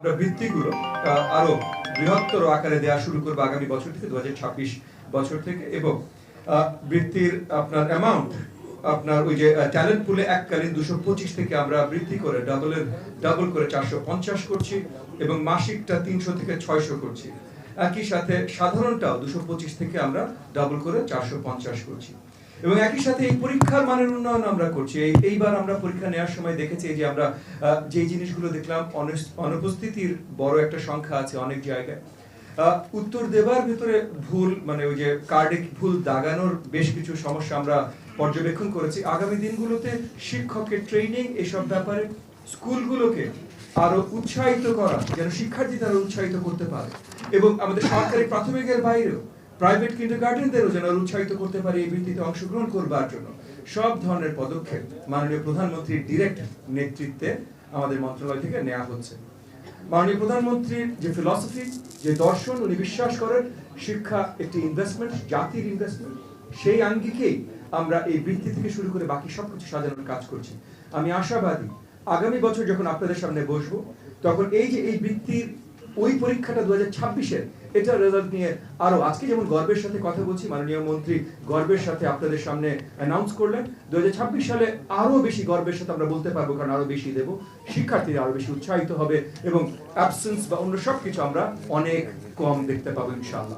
আমরা বৃত্তিগুলো আরো বৃহত্তর আকারে দেওয়া শুরু করবো আগামী বছর থেকে 2026 বছর থেকে। এবং বৃত্তির আপনার অ্যামাউন্ট আপনার ওই যে ট্যালেন্ট পুলে এককালীন 225 থেকে আমরা বৃদ্ধি করে ডাবল করে 450 করছি এবং মাসিকটা 300 থেকে 600 করছি। একই সাথে সাধারণটাও 225 থেকে আমরা ডাবল করে 450 করছি। এবং একই সাথে এই পরীক্ষার মানের উন্নয়ন আমরা করছি। এইবার আমরা পরীক্ষা নেওয়ার সময় দেখেছি যে আমরা যে জিনিসগুলো দেখলাম, অনুপস্থিতির বড় একটা সংখ্যা আছে অনেক জায়গায়। উত্তর দেবার ভিতরে ভুল, মানে ওই যে কার্ডে ভুল দাগানোর বেশ কিছু সমস্যা আমরা পর্যবেক্ষণ করেছি। আগামী দিনগুলোতে শিক্ষকের ট্রেনিং এসব ব্যাপারে স্কুলগুলোকে আরো উৎসাহিত করা, যেন শিক্ষার্থীরা উৎসাহিত করতে পারে এবং আমাদের সরকারি প্রাথমিকের বাইরেও প্রাইভেট কিন্ডারগার্টেনদেরও যেন উৎসাহিত করতে পারে এই বৃত্তিতে অংশগ্রহণ করবার জন্য সব ধরনের পদক্ষেপ মাননীয় প্রধানমন্ত্রীর ডিরেক্ট নেতৃত্বে আমাদের মন্ত্রণালয় থেকে নেওয়া হচ্ছে। মাননীয় প্রধানমন্ত্রীর যে ফিলসফি, যে দর্শন, উনি বিশ্বাস করেন শিক্ষা একটি ইনভেস্টমেন্ট, জাতির ইনভেস্টমেন্ট। সেই আঙ্গিকেই আমরা এই বৃত্তি থেকে শুরু করে বাকি সবকিছু সাজানোর কাজ করছি। আমি আশাবাদী আগামী বছর যখন আপনাদের সামনে বসবো তখন এই যে এই বৃত্তির ওই পরীক্ষাটা 2026-এর এটা রেজাল্ট নিয়ে আরো আজকে যেমন গর্বের সাথে কথা বলছি, মাননীয় মন্ত্রী গর্বের সাথে আপনাদের সামনে অ্যানাউন্স করলেন, 2026 সালে আরো বেশি গর্বের সাথে আমরা বলতে পারবো, কারণ আরো বেশি দেব, শিক্ষার্থীরা আরো বেশি উৎসাহিত হবে এবং অ্যাবসেন্স বা অন্য সবকিছু আমরা অনেক কম দেখতে পাবো ইনশাআল্লাহ।